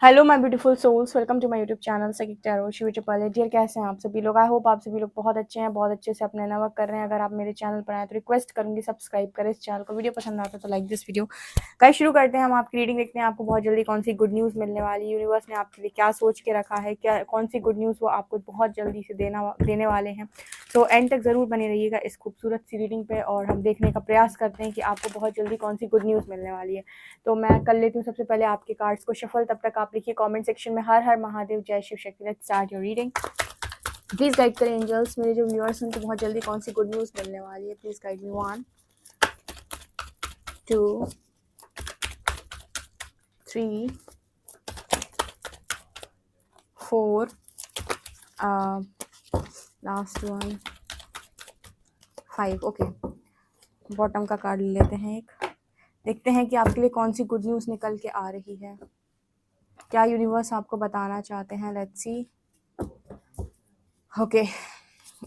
Hello my beautiful souls, welcome to my YouTube channel सकीक tarot Shivi Chapale. Dear, कैसे हैं आप सभी लोग? आई होप आप सभी लोग बहुत अच्छे हैं, बहुत अच्छे से अपना नया वर्क कर रहे हैं। अगर आप मेरे चैनल पर आए तो रिक्वेस्ट करूंगी सब्सक्राइब करें इस चैनल को। वीडियो पसंद आता है तो लाइक दिस वीडियो। गाइस शुरू करते हैं हम आपकी रीडिंग। देखते हैं आपको बहुत जल्दी कौन सी गुड न्यूज़ मिलने वाली है। यूनिवर्स ने आपके लिए क्या सोच के रखा है, क्या कौन सी गुड न्यूज़ वो आपको बहुत जल्दी से देने वाले हैं। तो एंड तक ज़रूर बने रहिएगा इस खूबसूरत सी रीडिंग पे और हम देखने का प्रयास करते हैं कि आपको बहुत जल्दी कौन सी गुड न्यूज़ मिलने वाली है। तो मैं कर लेती हूँ सबसे पहले आपके कार्ड्स को शफल। तब तक आप लिखिए कमेंट सेक्शन में हर हर महादेव, जय Shiv Shakti. Let's start your reading. Please guide करें एंजल्स, मेरे जो व्यूअर्स हैं उनको बहुत जल्दी कौन सी गुड न्यूज़ मिलने वाली है। Please guide me. 1 2 3 4 last one 5। Okay, bottom का कार्ड ले लेते हैं एक। देखते हैं कि आपके लिए कौन सी गुड न्यूज़ निकल के आ रही है, क्या यूनिवर्स आपको बताना चाहते हैं। Let's see. Okay,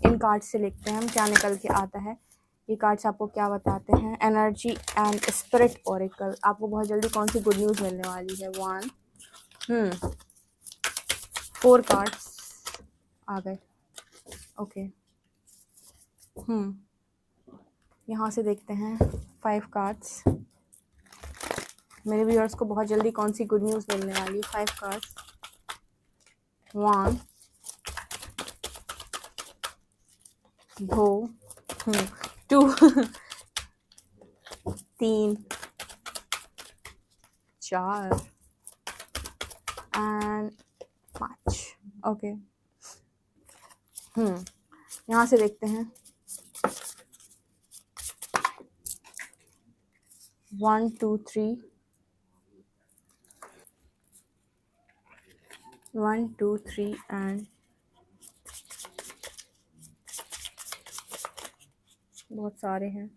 in card से लिखते हैं हम क्या निकल के आता है। ये कार्ड्स आपको क्या बताते हैं। एनर्जी एंड स्पिरिट ओरेकल, आपको बहुत जल्दी कौन सी गुड न्यूज़ मिलने वाली है। 4 कार्ड्स आ गए। ओके, यहाँ से देखते हैं 5 कार्ड्स। मेरे व्यूअर्स को बहुत जल्दी कौन सी गुड न्यूज़ मिलने वाली है। 5 कार्ड्स। 1 2 2 3 4 एंड 5। ओके, यहाँ से देखते हैं 1 2 3 1 2 3 एंड बहुत सारे हैं।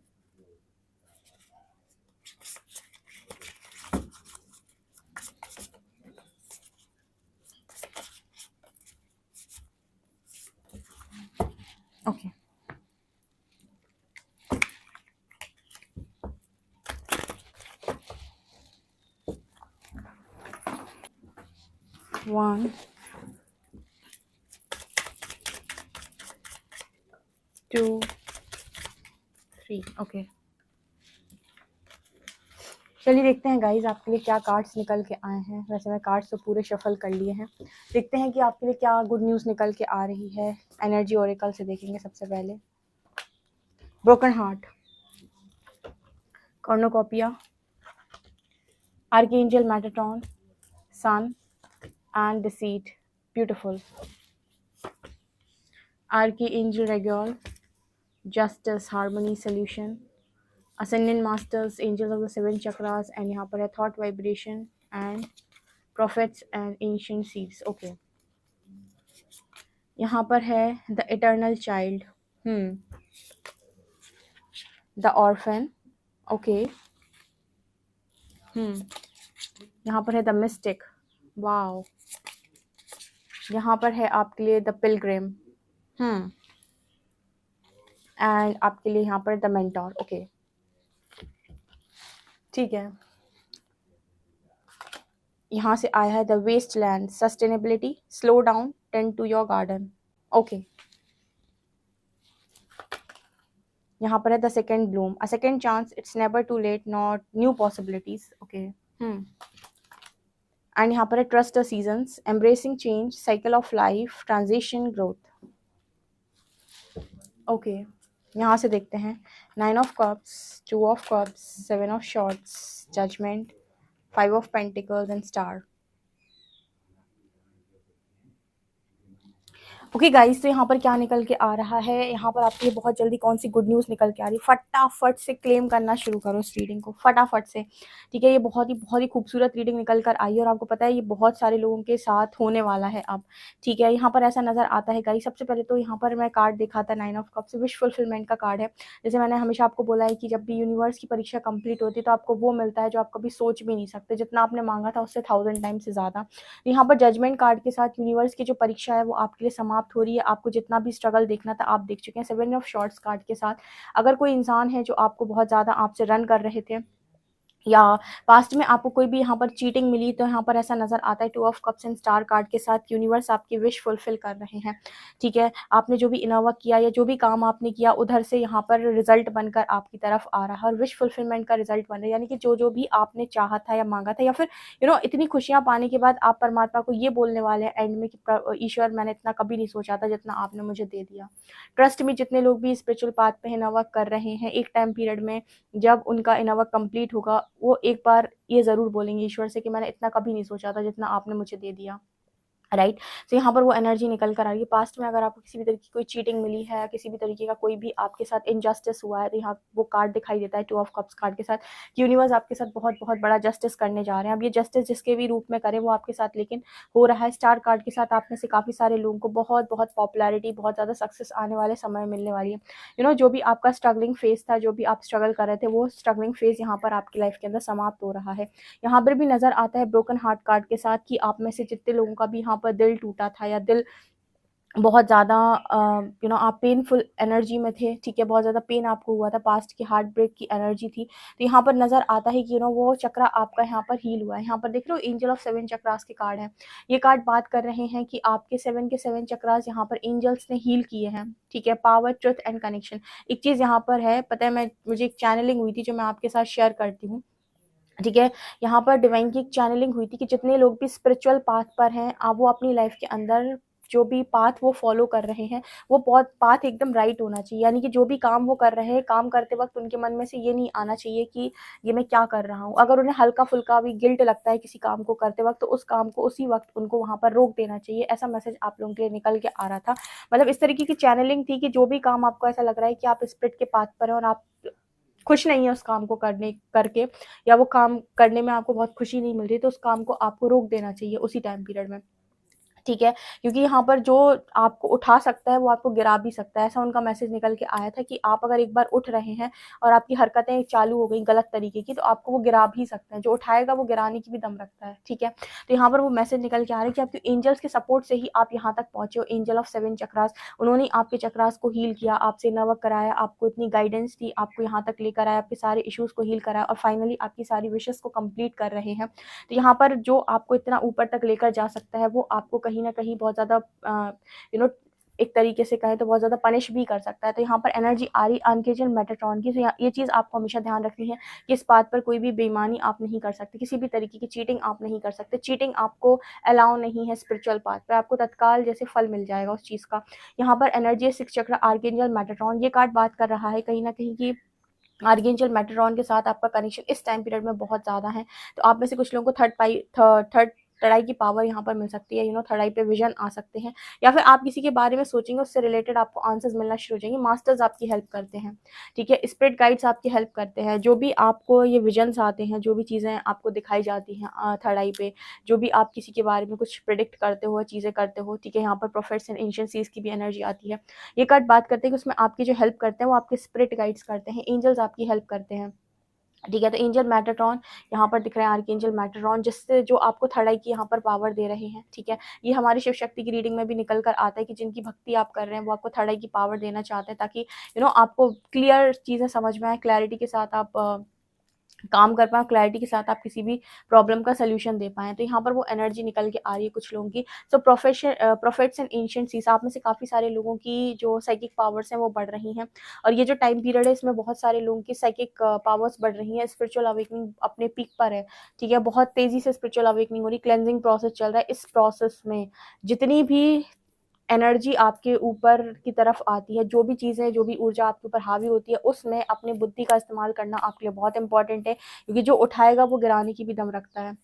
ओके, 1 2 3। ओके, चलिए देखते हैं गाइज आपके लिए क्या कार्ड्स निकल के आए हैं। वैसे मैं कार्ड्स तो पूरे शफल कर लिए हैं। देखते हैं कि आपके लिए क्या गुड न्यूज़ निकल के आ रही है। एनर्जी ओरेकल से देखेंगे सबसे पहले। Broken heart, cornucopia, archangel Metatron, sun and deceit. Beautiful. Archangel Raguel, justice, harmony, solution, ascendant masters, angels of the 7 chakras and यहाँ पर है thought vibration and prophets and ancient seeds. Okay, यहाँ पर है the eternal child, the orphan. Okay, यहाँ पर है the mystic. Wow, यहाँ पर है आपके लिए द पिलग्रिम एंड आपके लिए यहाँ पर द मेंटोर। ओके, ठीक है। यहाँ से आया है the waste land, sustainability, slow down, tend to your garden. Okay, यहाँ पर है the second bloom, a second chance, it's never too late, not new possibilities. Okay, and यहाँ पर है trust the seasons, embracing change, cycle of life, transition, growth. Okay, यहाँ से देखते हैं 9 of cups, 2 of cups, 7 of swords, judgement, 5 of pentacles and star. Okay guys, तो यहाँ पर क्या निकल के आ रहा है। यहाँ पर आपके लिए बहुत जल्दी कौन सी गुड न्यूज़ निकल के आ रही है। फटाफट से क्लेम करना शुरू करो इस रीडिंग को, फटाफट से। ठीक है, ये बहुत ही खूबसूरत रीडिंग निकल कर आई है और आपको पता है ये बहुत सारे लोगों के साथ होने वाला है अब। ठीक है, यहाँ पर ऐसा नज़र आता है गाइस। सबसे पहले तो यहाँ पर मैं कार्ड देखा था 9 ऑफ कप्स, विश फुलफिलमेंट का कार्ड है। जैसे मैंने हमेशा आपको बोला है कि जब भी यूनिवर्स की परीक्षा कंप्लीट होती है तो आपको वो मिलता है जो आप कभी सोच भी नहीं सकते। जितना आपने मांगा था उससे 1000 टाइम्स से ज़्यादा। यहाँ पर जजमेंट कार्ड के साथ यूनिवर्स की जो परीक्षा है वो आपके लिए समाप्त हो रही है। आपको जितना भी स्ट्रगल देखना था आप देख चुके हैं। 7 ऑफ शॉर्ट्स कार्ड के साथ अगर कोई इंसान है जो आपको बहुत ज़्यादा आपसे रन कर रहे थे या पास्ट में आपको कोई भी यहाँ पर चीटिंग मिली, तो यहाँ पर ऐसा नज़र आता है 2 of cups and star card के साथ यूनिवर्स आपकी विश फुलफिल कर रहे हैं, ठीक है। आपने जो भी इनोवा किया या जो भी काम आपने किया, उधर से यहाँ पर रिजल्ट बनकर आपकी तरफ आ रहा है और विश फुलफिलमेंट का रिजल्ट बन रहा है। यानी कि जो भी आपने चाहा था या मांगा था, या फिर इतनी खुशियाँ पाने के बाद आप परमात्मा को ये बोलने वाले हैं एंड में कि ईश्वर, मैंने इतना कभी नहीं सोचा था जितना आपने मुझे दे दिया। ट्रस्ट में जितने लोग भी स्पिरिचुअल पाथ पे इनोवा कर रहे हैं, एक टाइम पीरियड में जब उनका इनोवा कंप्लीट होगा, वो एक बार ये ज़रूर बोलेंगे ईश्वर से कि मैंने इतना कभी नहीं सोचा था जितना आपने मुझे दे दिया, राइट। तो यहाँ पर वो एनर्जी निकल कर आ रही है। पास्ट में अगर आपको किसी भी तरीके की कोई चीटिंग मिली है, किसी भी तरीके का कोई भी आपके साथ इनजस्टिस हुआ है, तो यहाँ वो कार्ड दिखाई देता है 2 ऑफ कप्स कार्ड के साथ कि यूनिवर्स आपके साथ बहुत बहुत बड़ा जस्टिस करने जा रहे हैं। अब ये जस्टिस जिसके भी रूप में करें वो आपके साथ लेकिन हो रहा है। स्टार कार्ड के साथ आप में से काफ़ी सारे लोगों को बहुत बहुत पॉपुलैरिटी, बहुत ज़्यादा सक्सेस आने वाले समय में मिलने वाली है। जो भी आपका स्ट्रगलिंग फेज था, जो भी आप स्ट्रगल कर रहे थे, वो स्ट्रगलिंग फेज यहाँ पर आपकी लाइफ के अंदर समाप्त हो रहा है। यहाँ पर भी नज़र आता है ब्रोकन हार्ट कार्ड के साथ कि आप में से जितने लोगों का भी यहाँ पर दिल टूटा था या दिल बहुत ज़्यादा आप पेनफुल एनर्जी में थे, ठीक है, बहुत ज़्यादा पेन आपको हुआ था, पास्ट की हार्ट ब्रेक की एनर्जी थी, तो यहाँ पर नज़र आता है कि वो चक्रा आपका यहाँ पर हील हुआ है। यहाँ पर देख रहे हो एंजल ऑफ 7 चक्रास के कार्ड हैं। ये कार्ड बात कर रहे हैं कि आपके 7 के 7 चक्रास यहाँ पर एंजल्स ने हील किए हैं, ठीक है। Power, truth and connection. एक चीज़ यहाँ पर है, पता है, मुझे एक चैनलिंग हुई थी जो मैं आपके साथ शेयर करती हूँ, ठीक है। यहाँ पर डिवाइन की एक चैनलिंग हुई थी कि जितने लोग भी स्पिरिचुअल पाथ पर हैं, आप वो अपनी लाइफ के अंदर जो भी पाथ वो फॉलो कर रहे हैं, वो बहुत पाथ एकदम राइट होना चाहिए। यानी कि जो भी काम वो कर रहे हैं, काम करते वक्त उनके मन में से ये नहीं आना चाहिए कि ये मैं क्या कर रहा हूँ। अगर उन्हें हल्का फुल्का भी गिल्ट लगता है किसी काम को करते वक्त, तो उस काम को उसी वक्त उनको वहाँ पर रोक देना चाहिए। ऐसा मैसेज आप लोगों के लिए निकल के आ रहा था। मतलब इस तरीके की चैनलिंग थी कि जो भी काम आपको ऐसा लग रहा है कि आप स्पिरिट के पाथ पर हैं और आप खुश नहीं है उस काम को करके, या वो काम करने में आपको बहुत खुशी नहीं मिल रही, तो उस काम को आपको रोक देना चाहिए उसी टाइम पीरियड में, ठीक है। क्योंकि यहाँ पर जो आपको उठा सकता है वो आपको गिरा भी सकता है। ऐसा उनका मैसेज निकल के आया था कि आप अगर एक बार उठ रहे हैं और आपकी हरकतें चालू हो गई गलत तरीके की, तो आपको वो गिरा भी सकता है। जो उठाएगा वो गिराने की भी दम रखता है, ठीक है। तो यहाँ पर वो मैसेज निकल के आ रहा है कि आपके एंजल्स के सपोर्ट से ही आप यहाँ तक पहुंचे हो। एंजल ऑफ 7 चक्रास, उन्होंने आपके चक्रास को हील किया, आपसे नवर्क कराया, आपको इतनी गाइडेंस दी, आपको यहाँ तक लेकर आया, आपके सारे इश्यूज को हील कराया और फाइनली आपकी सारी विशेस को कंप्लीट कर रहे हैं। तो यहाँ पर जो आपको इतना ऊपर तक लेकर जा सकता है, वो आपको कहीं ना कहीं बहुत ज़्यादा एक तरीके से कहें तो बहुत ज़्यादा पनिश भी कर सकता है। तो यहाँ पर एनर्जी आ रही आर्कएंजल मेटाट्रॉन की। तो ये चीज़ आपको हमेशा ध्यान रखनी है कि इस बात पर कोई भी बेईमानी आप नहीं कर सकते, किसी भी तरीके की चीटिंग आप नहीं कर सकते। चीटिंग आपको अलाउ नहीं है स्पिरिचुअल पाथ पर, आपको तत्काल जैसे फल मिल जाएगा उस चीज़ का। यहाँ पर एनर्जी 6 चक्र आर्कएंजल मेटाट्रॉन, ये कार्ड बात कर रहा है कहीं ना कहीं की आर्कएंजल मेटाट्रॉन के साथ आपका कनेक्शन इस टाइम पीरियड में बहुत ज़्यादा है। तो आप में से कुछ लोगों को थर्ड आई की पावर यहाँ पर मिल सकती है। थर्ड आई पे विजन आ सकते हैं, या फिर आप किसी के बारे में सोचेंगे उससे रिलेटेड आपको आंसर्स मिलना शुरू हो जाएंगे। मास्टर्स आपकी हेल्प करते हैं, ठीक है। स्पिरिट गाइड्स आपकी हेल्प करते हैं। जो भी आपको ये विजन्स आते हैं, जो भी चीज़ें आपको दिखाई जाती हैं थर्ड आई पे, जो भी आप किसी के बारे में कुछ प्रिडिक्ट करते हो, चीज़ें करते हो, ठीक है। यहाँ पर प्रोफेट्स एंड एंशिएंट सीज की भी एनर्जी आती है। ये कार्ड बात करते हैं कि उसमें आपकी जो हेल्प करते हैं वो आपके स्पिरिट गाइड्स करते हैं, एंजल्स आपकी हेल्प करते हैं, ठीक है। तो एंजल मेटाट्रॉन यहाँ पर दिख रहे हैं, आर्कएंजल मेटाट्रॉन, जिससे जो आपको थर्ड आई की यहाँ पर पावर दे रहे हैं, ठीक है। ये हमारी शिव शक्ति की रीडिंग में भी निकल कर आता है कि जिनकी भक्ति आप कर रहे हैं वो आपको थर्ड आई की पावर देना चाहते हैं, ताकि आपको क्लियर चीज़ें समझ में आए, क्लैरिटी के साथ आप काम कर पाएँ, क्लैरिटी के साथ आप किसी भी प्रॉब्लम का सॉल्यूशन दे पाएँ। तो यहाँ पर वो एनर्जी निकल के आ रही है कुछ लोगों की। सो प्रोफेट्स एंड एंशिएंट सीज, आप में से काफ़ी सारे लोगों की जो साइकिक पावर्स हैं वो बढ़ रही हैं, और ये जो टाइम पीरियड है इसमें बहुत सारे लोगों की साइकिक पावर्स बढ़ रही हैं। स्पिरिचुअल अवेकनिंग अपने पीक पर है, ठीक है। बहुत तेज़ी से स्पिरिचुअल अवेकनिंग हो रही, क्लेंजिंग प्रोसेस चल रहा है। इस प्रोसेस में जितनी भी एनर्जी आपके ऊपर की तरफ आती है, जो भी चीज़ें, जो भी ऊर्जा आपके ऊपर हावी होती है, उसमें अपनी बुद्धि का इस्तेमाल करना आपके लिए बहुत इंपॉर्टेंट है, क्योंकि जो उठाएगा वो गिराने की भी दम रखता है।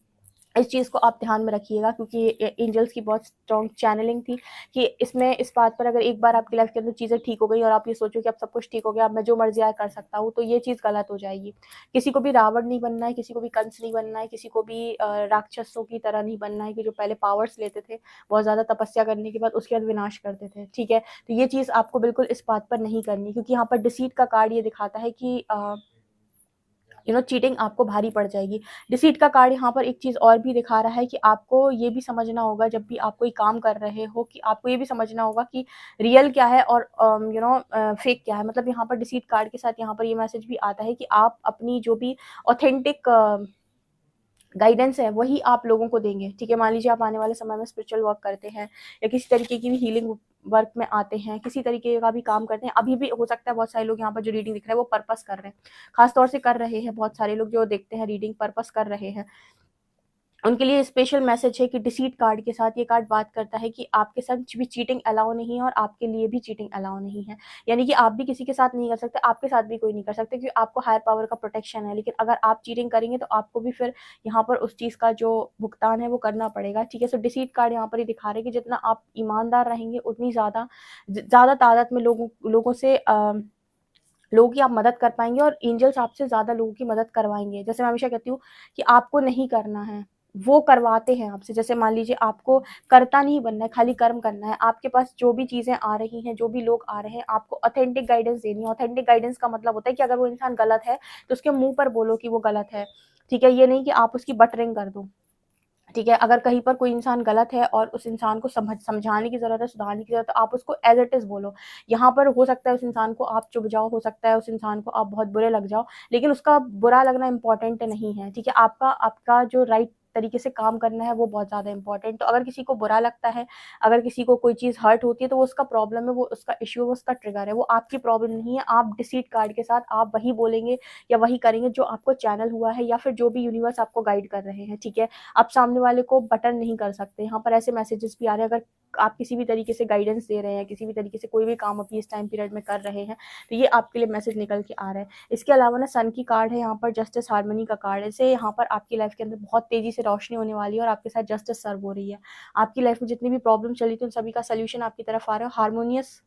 इस चीज़ को आप ध्यान में रखिएगा, क्योंकि एंजल्स की बहुत स्ट्रॉन्ग चैनलिंग थी कि इस बात पर अगर एक बार आपकी लाइफ के अंदर चीज़ें ठीक हो गई और आप ये सोचो कि अब सब कुछ ठीक हो गया, अब मैं जो मर्जी आए कर सकता हूँ, तो ये चीज़ गलत हो जाएगी। किसी को भी रावण नहीं बनना है, किसी को भी कंस नहीं बनना है, किसी को भी राक्षसों की तरह नहीं बनना है कि जो पहले पावर्स लेते थे बहुत ज़्यादा तपस्या करने के बाद उसके बाद विनाश करते थे, ठीक है। तो ये चीज़ आपको बिल्कुल इस बात पर नहीं करनी, क्योंकि यहाँ पर डिसीट का कार्ड ये दिखाता है कि चीटिंग आपको भारी पड़ जाएगी। डिसीट का कार्ड यहाँ पर एक चीज़ और भी दिखा रहा है कि आपको ये भी समझना होगा जब भी आप कोई काम कर रहे हो कि आपको ये भी समझना होगा कि रियल क्या है और फेक क्या है। मतलब यहाँ पर डिसीट कार्ड के साथ यहाँ पर ये मैसेज भी आता है कि आप अपनी जो भी ऑथेंटिक गाइडेंस है वही आप लोगों को देंगे। ठीक है, मान लीजिए आप आने वाले समय में स्पिरिचुअल वर्क करते हैं या किसी तरीके की भी हीलिंग वर्क में आते हैं, किसी तरीके का भी काम करते हैं। अभी भी हो सकता है बहुत सारे लोग यहाँ पर जो रीडिंग दिख रहे हैं वो पर्पस कर रहे हैं, खास तौर से कर रहे हैं। बहुत सारे लोग जो देखते हैं रीडिंग पर्पस कर रहे हैं, उनके लिए स्पेशल मैसेज है कि डिसीट कार्ड के साथ ये कार्ड बात करता है कि आपके साथ भी चीटिंग अलाउ नहीं है और आपके लिए भी चीटिंग अलाउ नहीं है। यानी कि आप भी किसी के साथ नहीं कर सकते, आपके साथ भी कोई नहीं कर सकते, क्योंकि आपको हायर पावर का प्रोटेक्शन है। लेकिन अगर आप चीटिंग करेंगे तो आपको भी फिर यहाँ पर उस चीज़ का जो भुगतान है वो करना पड़ेगा। ठीक है, सो डिसीट कार्ड यहाँ पर ये दिखा रहे हैं कि जितना आप ईमानदार रहेंगे उतनी ज़्यादा तादाद में लोगों की आप मदद कर पाएंगे और एंजल्स आपसे ज़्यादा लोगों की मदद करवाएंगे। जैसे मैं हमेशा कहती हूँ कि आपको नहीं करना है, वो करवाते हैं आपसे। जैसे मान लीजिए आपको कर्ता नहीं बनना है, खाली कर्म करना है। आपके पास जो भी चीज़ें आ रही हैं, जो भी लोग आ रहे हैं, आपको ऑथेंटिक गाइडेंस देनी है। ऑथेंटिक गाइडेंस का मतलब होता है कि अगर वो इंसान गलत है तो उसके मुंह पर बोलो कि वो गलत है। ठीक है, ये नहीं कि आप उसकी बटरिंग कर दो। ठीक है, अगर कहीं पर कोई इंसान गलत है और उस इंसान को समझाने की ज़रूरत है, सुधारने की ज़रूरत है, आप उसको एज़ इट इज़ बोलो। यहाँ पर हो सकता है उस इंसान को आप चुभ जाओ, हो सकता है उस इंसान को आप बहुत बुरे लग जाओ, लेकिन उसका बुरा लगना इम्पोर्टेंट नहीं है। ठीक है, आपका जो राइट तरीके से काम करना है वो बहुत ज़्यादा इंपॉर्टेंट। तो अगर किसी को बुरा लगता है, अगर किसी को कोई चीज़ हर्ट होती है तो वो उसका प्रॉब्लम है, वो उसका इश्यू है, वो उसका ट्रिगर है, वो आपकी प्रॉब्लम नहीं है। आप डिसीट कार्ड के साथ आप वही बोलेंगे या वही करेंगे जो आपको चैनल हुआ है या फिर जो भी यूनिवर्स आपको गाइड कर रहे हैं। ठीक है, आप सामने वाले को बटन नहीं कर सकते। यहाँ पर ऐसे मैसेजेस भी आ रहे हैं, अगर आप किसी भी तरीके से गाइडेंस दे रहे हैं, किसी भी तरीके से कोई भी काम अभी इस टाइम पीरियड में कर रहे हैं, तो ये आपके लिए मैसेज निकल के आ रहा है। इसके अलावा ना सन की कार्ड है यहाँ पर, जस्टिस हार्मनी का कार्ड है। इसे यहाँ पर आपकी लाइफ के अंदर बहुत तेजी से रोशनी होने वाली है और आपके साथ जस्टिस सर्व हो रही है। आपकी लाइफ में जितनी भी प्रॉब्लम चली थी उन सभी का सोल्यूशन आपकी तरफ आ रहा है। हार्मोनियस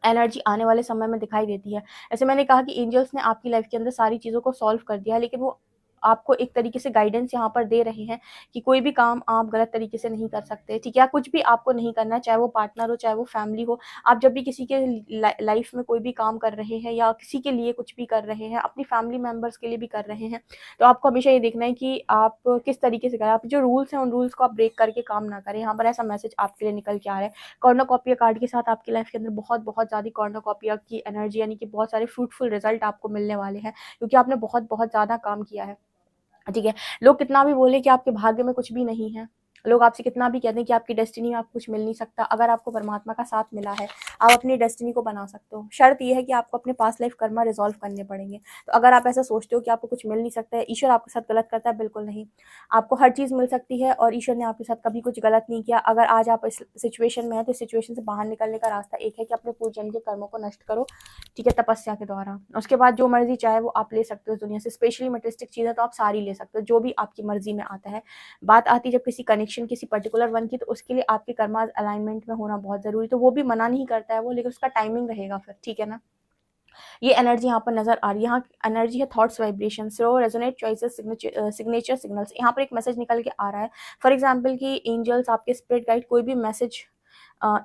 एनर्जी आने वाले समय में दिखाई देती है। ऐसे मैंने कहा कि एंजल्स ने आपकी लाइफ के अंदर सारी चीज़ों को सॉल्व कर दिया है, लेकिन वो आपको एक तरीके से गाइडेंस यहाँ पर दे रहे हैं कि कोई भी काम आप गलत तरीके से नहीं कर सकते। ठीक है, कुछ भी आपको नहीं करना है, चाहे वो पार्टनर हो, चाहे वो फैमिली हो। आप जब भी किसी के लाइफ में कोई भी काम कर रहे हैं या किसी के लिए कुछ भी कर रहे हैं, अपनी फैमिली मेम्बर्स के लिए भी कर रहे हैं, तो आपको हमेशा ये देखना है कि आप किस तरीके से करें। आप जो रूल्स हैं उन रूल्स को आप ब्रेक करके काम ना करें। यहाँ पर ऐसा मैसेज आपके लिए निकल के आ रहा है। कॉर्नोकॉपिया कार्ड के साथ आपकी लाइफ के अंदर बहुत बहुत ज़्यादा कॉर्नोकॉपिया की एनर्जी, यानी कि बहुत सारे फ्रूटफुल रिजल्ट आपको मिलने वाले हैं, क्योंकि आपने बहुत बहुत ज़्यादा काम किया है। ठीक है, लोग कितना भी बोले कि आपके भाग्य में कुछ भी नहीं है, लोग आपसे कितना भी कहते हैं कि आपकी डेस्टिनी में आपको कुछ मिल नहीं सकता, अगर आपको परमात्मा का साथ मिला है आप अपनी डेस्टिनी को बना सकते हो। शर्त यह है कि आपको अपने पास्ट लाइफ कर्मा रिजॉल्व करने पड़ेंगे। तो अगर आप ऐसा सोचते हो कि आपको कुछ मिल नहीं सकता है, ईश्वर आपके साथ गलत करता है, बिल्कुल नहीं। आपको हर चीज़ मिल सकती है और ईश्वर ने आपके साथ कभी कुछ गलत नहीं किया। अगर आज आप इस सिचुएशन में हैं तो इस सिचुएशन से बाहर निकलने का रास्ता एक है कि अपने पूर्व जन्म के कर्मों को नष्ट करो। ठीक है, तपस्या के द्वारा। उसके बाद जो मर्जी चाहे वो आप ले सकते हो इस दुनिया से। स्पेशली मटेरियलिस्टिक चीज़ें तो आप सारी ले सकते हो, जो भी आपकी मर्जी में आता है। बात आती जब किसी कनेक्शन, किसी पर्टिकुलर वन की, तो उसके लिए आपके कर्मा अलाइनमेंट में होना बहुत ज़रूरी। तो वो भी मना नहीं करता है वो, लेकिन उसका टाइमिंग रहेगा फिर। ठीक है ना, ये एनर्जी यहाँ पर नजर आ रही है। यहाँ एनर्जी है thoughts vibration, slow resonate choices, signature signals. यहाँ पर एक मैसेज निकल के आ रहा है, फॉर एग्जाम्पल कि एंजल्स, आपके स्पिरिट गाइड कोई भी मैसेज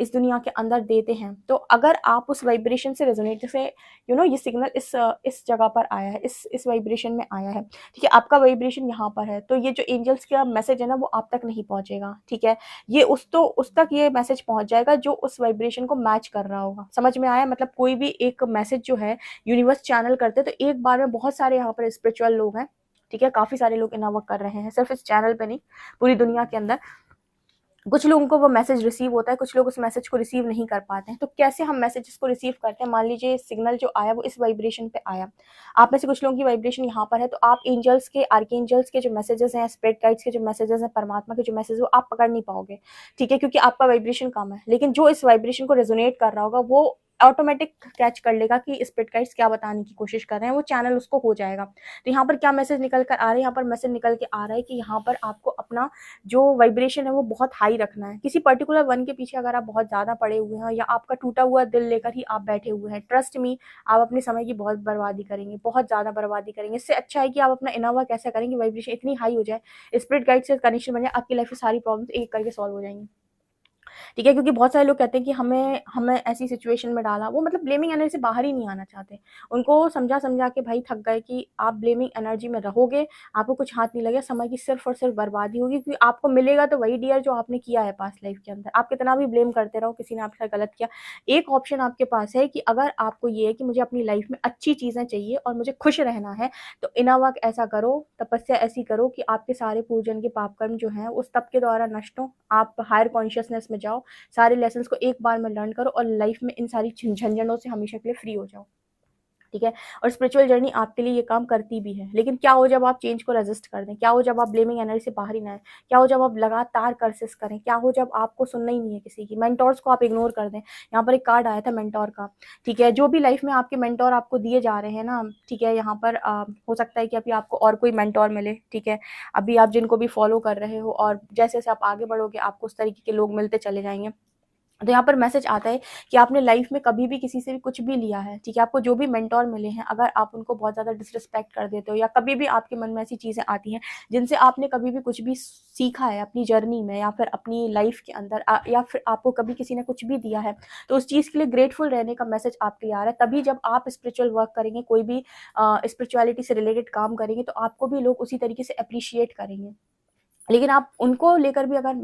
इस दुनिया के अंदर देते हैं, तो अगर आप उस वाइब्रेशन से रेजोनेट, जैसे ये सिग्नल इस जगह पर आया है, इस वाइब्रेशन में आया है, ठीक है, आपका वाइब्रेशन यहाँ पर है, तो ये जो एंजल्स का मैसेज है ना वो आप तक नहीं पहुँचेगा। ठीक है, ये उस तक ये मैसेज पहुँच जाएगा जो उस वाइब्रेशन को मैच कर रहा होगा। समझ में आया? मतलब कोई भी एक मैसेज जो है यूनिवर्स चैनल करते हैं, तो एक बार में बहुत सारे यहाँ पर स्पिरिचुअल लोग हैं, ठीक है, काफ़ी सारे लोग इन्ना वर्क कर रहे हैं, सिर्फ इस चैनल पे नहीं, पूरी दुनिया के अंदर। कुछ लोगों को वो मैसेज रिसीव होता है, कुछ लोग उस मैसेज को रिसीव नहीं कर पाते हैं। तो कैसे हम मैसेजेस को रिसीव करते हैं? मान लीजिए सिग्नल जो आया वो इस वाइब्रेशन पे आया, आप में से कुछ लोगों की वाइब्रेशन यहाँ पर है, तो आप एंजल्स के, आर्कएंजल्स के जो मैसेजेस हैं, स्पिरिट गाइड्स के जो मैसेजेस हैं, परमात्मा के जो मैसेज वो आप पकड़ नहीं पाओगे। ठीक है, क्योंकि आपका वाइब्रेशन कम है। लेकिन जो इस वाइब्रेशन को रेजोनेट कर रहा होगा वो ऑटोमेटिक कैच कर लेगा कि स्पिरिट गाइड्स क्या बताने की कोशिश कर रहे हैं, वो चैनल उसको हो जाएगा। तो यहाँ पर क्या मैसेज निकल कर आ रहा है? यहाँ पर मैसेज निकल के आ रहा है कि यहाँ पर आपको अपना जो वाइब्रेशन है वो बहुत हाई रखना है। किसी पर्टिकुलर वन के पीछे अगर आप बहुत ज़्यादा पड़े हुए हैं या आपका टूटा हुआ दिल लेकर ही आप बैठे हुए हैं, ट्रस्ट मी, आप अपने समय की बहुत बर्बादी करेंगे, बहुत ज़्यादा बर्बादी करेंगे। इससे अच्छा है कि आप अपना इनर वर्क ऐसा करेंगे, वाइब्रेशन इतनी हाई हो जाए, स्पिरिट गाइड से कनेक्शन बन जाए, आपकी लाइफ में सारी प्रॉब्लम्स एक करके सॉल्व हो जाएंगी। ठीक है, क्योंकि बहुत सारे लोग कहते हैं कि हमें हमें ऐसी सिचुएशन में डाला, वो मतलब ब्लेमिंग एनर्जी से बाहर ही नहीं आना चाहते। उनको समझा-समझा के भाई थक गए कि आप ब्लेमिंग एनर्जी में रहोगे, आपको कुछ हाथ नहीं लगेगा, समय की सिर्फ़ और सिर्फ़ बर्बादी होगी, क्योंकि आपको मिलेगा तो वही डियर जो आपने किया है पास्ट लाइफ़ के अंदर। आप कितना भी ब्लेम करते रहो, किसी ने आपके साथ गलत किया। एक ऑप्शन आपके पास है कि अगर आपको ये है कि मुझे अपनी लाइफ़ में अच्छी चीज़ें चाहिए और मुझे खुश रहना है, तो इनर वर्क ऐसा करो, तपस्या ऐसी करो कि आपके सारे पूर्वजन्म के पाप कर्म जो हैं, उस तप के द्वारा नष्ट हों। आप हायर कॉन्शियसनेस में जाओ, सारे लेसन्स को एक बार में लर्न करो और लाइफ में इन सारी झंझटों से हमेशा के लिए फ्री हो जाओ। ठीक है? और स्पिरिचुअल जर्नी आपके लिए ये काम करती भी है। लेकिन क्या हो जब आप चेंज को रेजिस्ट कर दें? क्या हो जब आप ब्लेमिंग एनर्जी से बाहर ही ना आएँ? क्या हो जब आप लगातार कर्सेस करें? क्या हो जब आपको सुनना ही नहीं है किसी की? मेंटोर्स को आप इग्नोर कर दें। यहाँ पर एक कार्ड आया था मेंटोर का, ठीक है? जो भी लाइफ में आपके मेंटोर आपको दिए जा रहे हैं ना, ठीक है? यहाँ पर हो सकता है कि अभी आपको और कोई मेंटोर मिले, ठीक है? अभी आप जिनको भी फॉलो कर रहे हो और जैसे-जैसे आप आगे बढ़ोगे, आपको उस तरीके के लोग मिलते चले जाएँगे। तो यहाँ पर मैसेज आता है कि आपने लाइफ में कभी भी किसी से भी कुछ भी लिया है, ठीक है? आपको जो भी मेंटोर मिले हैं, अगर आप उनको बहुत ज़्यादा डिसरिस्पेक्ट कर देते हो या कभी भी आपके मन में ऐसी चीज़ें आती हैं, जिनसे आपने कभी भी कुछ भी सीखा है अपनी जर्नी में या फिर अपनी लाइफ के अंदर या फिर आपको कभी किसी ने कुछ भी दिया है, तो उस चीज़ के लिए ग्रेटफुल रहने का मैसेज आपके लिए आ रहा है। तभी जब आप स्पिरिचुअल वर्क करेंगे, कोई भी स्पिरिचुअलिटी से रिलेटेड काम करेंगे, तो आपको भी लोग उसी तरीके से एप्रिशिएट करेंगे। लेकिन आप उनको लेकर भी अगर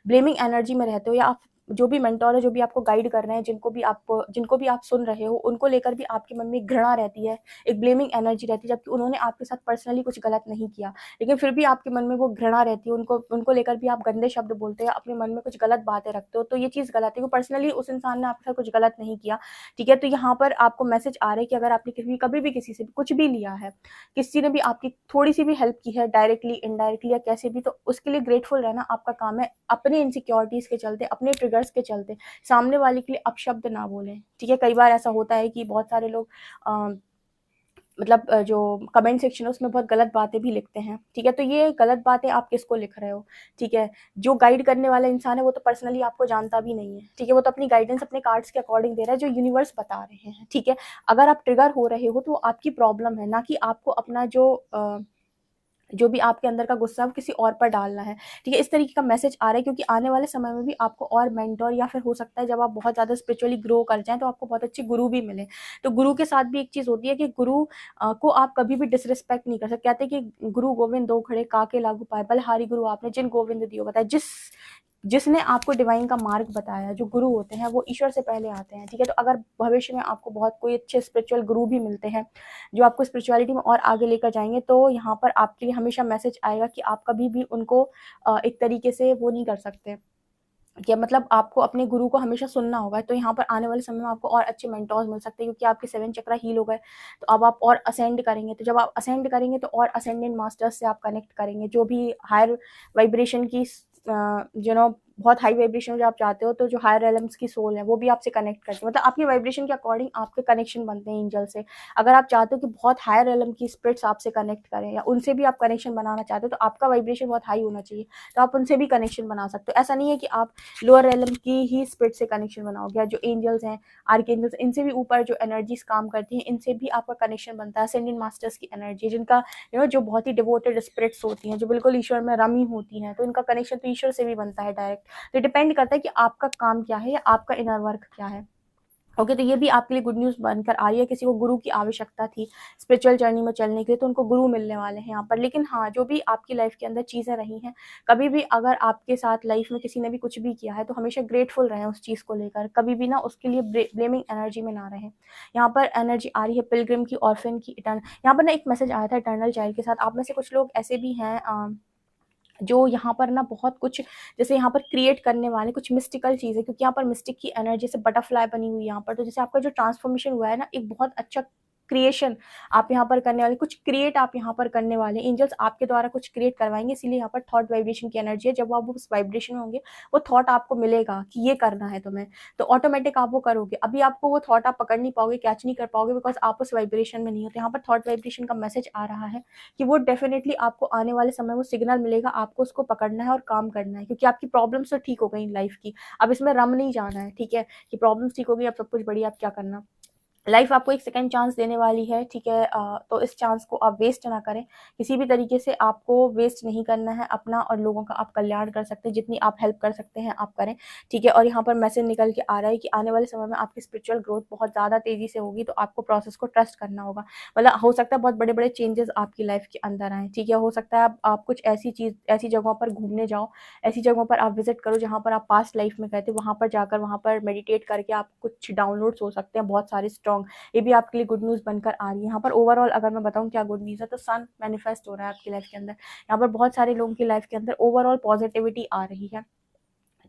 ब्लेमिंग एनर्जी में रहते हो या आप जो भी मेंटोर है, जो भी आपको गाइड कर रहे हैं, जिनको भी आप सुन रहे हो, उनको लेकर भी आपके मन में एक घृणा रहती है, एक ब्लेमिंग एनर्जी रहती है, जबकि उन्होंने आपके साथ पर्सनली कुछ गलत नहीं किया। लेकिन फिर भी आपके मन में वो घृणा रहती है, उनको उनको लेकर भी आप गंदे शब्द बोलते हो, अपने मन में कुछ गलत बातें रखते हो, तो ये चीज़ गलत है, क्योंकि पर्सनली उस इंसान ने आपके साथ कुछ गलत नहीं किया, ठीक है? तो यहाँ पर आपको मैसेज आ रहा है कि अगर आपने कभी भी किसी से भी कुछ भी लिया है, किसी ने भी आपकी थोड़ी-सी भी हेल्प की है डायरेक्टली, इनडायरेक्टली या कैसे भी, तो उसके लिए ग्रेटफुल रहना आपका काम है। अपने इनसिक्योरिटीज़ के चलते, अपने ट्रिगर्स के चलते सामने वाले के लिए अपशब्द ना बोलें, ठीक है? कई बार ऐसा होता है कि बहुत सारे लोग जो कमेंट सेक्शन है उसमें बहुत गलत बातें भी लिखते हैं, ठीक है? तो ये गलत बातें आप किसको लिख रहे हो, ठीक है? जो गाइड करने वाला इंसान है वो तो पर्सनली आपको जानता भी नहीं है, ठीक है? वो तो अपनी गाइडेंस अपने कार्ड्स के अकॉर्डिंग दे रहा है जो यूनिवर्स बता रहे हैं, ठीक है? अगर आप ट्रिगर हो रहे हो तो आपकी प्रॉब्लम है, ना कि आपको अपना जो भी आपके अंदर का गुस्सा है वो किसी और पर डालना है, ठीक है? इस तरीके का मैसेज आ रहा है, क्योंकि आने वाले समय में भी आपको और मेंटर या फिर हो सकता है जब आप बहुत ज़्यादा स्पिरिचुअली ग्रो कर जाएँ तो आपको बहुत अच्छे गुरु भी मिलें। तो गुरु के साथ भी एक चीज़ होती है कि गुरु को आप कभी भी डिसरिस्पेक्ट नहीं कर सकते। कहते हैं कि गुरु गोविंद दो खड़े काके लागू पाए, बलिहारी गुरु आपने जिन गोविंद दियो बताए। जिसने आपको डिवाइन का मार्ग बताया, जो गुरु होते हैं वो ईश्वर से पहले आते हैं, ठीक है? तो अगर भविष्य में आपको बहुत कोई अच्छे स्पिरिचुअल गुरु भी मिलते हैं, जो आपको स्पिरिचुअलिटी में और आगे लेकर जाएँगे, तो यहाँ पर आपके लिए हमेशा मैसेज आएगा कि आप कभी भी उनको एक तरीके से वो नहीं कर सकते, कि मतलब आपको अपने गुरु को हमेशा सुनना होगा। तो यहाँ पर आने वाले समय में आपको और अच्छे मेंटोर्स मिल सकते हैं, क्योंकि आपके 7 चक्रा हील हो गए, तो अब आप और असेंड करेंगे। तो जब आप असेंड करेंगे तो और असेंडेंट मास्टर्स से आप कनेक्ट करेंगे, जो भी हायर वाइब्रेशन की बहुत हाई वाइब्रेशन में जब आप जाते हो, तो जो हायर एलिमेंट्स की सोल है वो भी आपसे कनेक्ट करती है। मतलब आपकी वाइब्रेशन के अकॉर्डिंग आपके कनेक्शन बनते हैं एंजल से। अगर आप चाहते हो कि बहुत हायर एलिमेंट की स्पिरिट्स आपसे कनेक्ट करें या उनसे भी आप कनेक्शन बनाना चाहते हो, तो आपका वाइब्रेशन बहुत हाई होना चाहिए, तो आप उनसे भी कनेक्शन बना सकते हो। ऐसा नहीं है कि आप लोअर एलिमेंट की ही स्पिरिट से कनेक्शन बनाओगे, या जो एंजल्स हैं, आर्कएंजल्स, इनसे भी ऊपर जो एनर्जीज काम करती हैं, इनसे भी आपका कनेक्शन बनता है। असेंडेंट मास्टर्स की एनर्जी, जिनका जो बहुत ही डिवोटेड स्पिरिट्स होती हैं, जो बिल्कुल ईश्वर में रमी होती हैं, तो इनका कनेक्शन तो ईश्वर से भी बनता है डायरेक्ट। तो डिपेंड करता है कि आपका काम क्या है या आपका इनर वर्क क्या है। ओके, तो ये भी आपके लिए गुड न्यूज़ बनकर आ रही है। किसी को गुरु की आवश्यकता थी स्पिरिचुअल जर्नी में चलने के लिए, तो उनको गुरु मिलने वाले हैं यहाँ पर। लेकिन हाँ, जो भी आपकी लाइफ के अंदर चीज़ें रही हैं, कभी भी अगर आपके साथ लाइफ में किसी ने भी कुछ भी किया है, तो हमेशा ग्रेटफुल रहें उस चीज़ को लेकर। कभी भी ना उसके लिए ब्लेमिंग एनर्जी में ना रहें। यहाँ पर एनर्जी आ रही है पिलग्रिम की, ऑर्फन की, इटर्नल। यहाँ पर ना एक मैसेज आया था इटर्नल चाइल्ड के साथ। आप में से कुछ लोग ऐसे भी हैं जो यहाँ पर ना बहुत कुछ जैसे यहाँ पर क्रिएट करने वाले कुछ मिस्टिकल चीज़ है, क्योंकि यहाँ पर मिस्टिक की एनर्जी से बटरफ्लाई बनी हुई है यहाँ पर। तो जैसे आपका जो ट्रांसफॉर्मेशन हुआ है ना, एक बहुत अच्छा क्रिएशन आप यहाँ पर करने वाले, कुछ क्रिएट आप यहाँ पर करने वाले, एंजल्स आपके द्वारा कुछ क्रिएट करवाएंगे। इसीलिए यहाँ पर थॉट वाइब्रेशन की एनर्जी है। जब आप उस वाइब्रेशन में होंगे, वो थॉट आपको मिलेगा कि ये करना है तुम्हें, तो ऑटोमेटिक आप वो करोगे। अभी आपको वो थॉट आप पकड़ नहीं पाओगे, कैच नहीं कर पाओगे, बिकॉज आप उस वाइब्रेशन में नहीं होते। यहाँ पर थॉट वाइब्रेशन का मैसेज आ रहा है कि वो डेफिनेटली आपको आने वाले समय वो सिग्नल मिलेगा, आपको उसको पकड़ना है और काम करना है, क्योंकि आपकी प्रॉब्लम्स तो ठीक हो गई लाइफ की। अब इसमें रम नहीं जाना है, ठीक है? कि प्रॉब्लम्स ठीक हो गई, अब सब कुछ बढ़िया, अब क्या करना। लाइफ आपको एक सेकंड चांस देने वाली है, ठीक है। तो इस चांस को आप वेस्ट ना करें, किसी भी तरीके से आपको वेस्ट नहीं करना है। अपना और लोगों का आप कल्याण कर सकते हैं, जितनी आप हेल्प कर सकते हैं आप करें, ठीक है। और यहाँ पर मैसेज निकल के आ रहा है कि आने वाले समय में आपकी स्पिरिचुअल ग्रोथ बहुत ज़्यादा तेज़ी से होगी, तो आपको प्रोसेस को ट्रस्ट करना होगा। मतलब हो सकता है बहुत बड़े बड़े चेंजेस आपकी लाइफ के अंदर आएँ, ठीक है। हो सकता है आप कुछ ऐसी जगहों पर घूमने जाओ, ऐसी जगहों पर आप विजिट करो जहाँ पर आप पास्ट लाइफ में गए थे, वहाँ पर जाकर वहाँ पर मेडिटेट करके आप कुछ डाउनलोड्स हो सकते हैं बहुत सारे स्ट्रॉन्ग। ये भी आपके लिए गुड न्यूज़ बनकर आ रही है। यहाँ पर ओवरऑल अगर मैं बताऊँ क्या गुड न्यूज़ है, तो सन मैनिफेस्ट हो रहा है आपकी लाइफ के अंदर। यहाँ पर बहुत सारे लोगों की लाइफ के अंदर ओवरऑल पॉजिटिविटी आ रही है,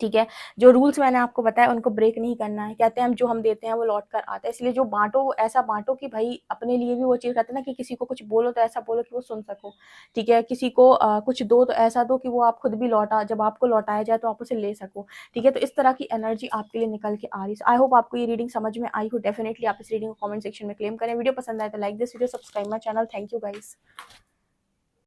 ठीक है। जो रूल्स मैंने आपको बताया उनको ब्रेक नहीं करना है। कहते हैं हम जो हम देते हैं वो लौट कर आता है, इसलिए जो बाँटो वो ऐसा बाँटो कि भाई अपने लिए भी वो चीज़, कहते हैं ना कि किसी को कुछ बोलो तो ऐसा बोलो कि वो सुन सको, ठीक है। किसी को कुछ दो तो ऐसा दो कि वो आप खुद भी लौटा, जब आपको लौटाया जाए तो आप उसे ले सको, ठीक है। तो इस तरह की एनर्जी आपके लिए निकल के आ रही है। आई होप आपको ये रीडिंग समझ में आई हो। डेफिनिटली आप इस रीडिंग को कमेंट सेक्शन में क्लेम करें। वीडियो पसंद आए तो like this video, subscribe my channel. Thank you guys.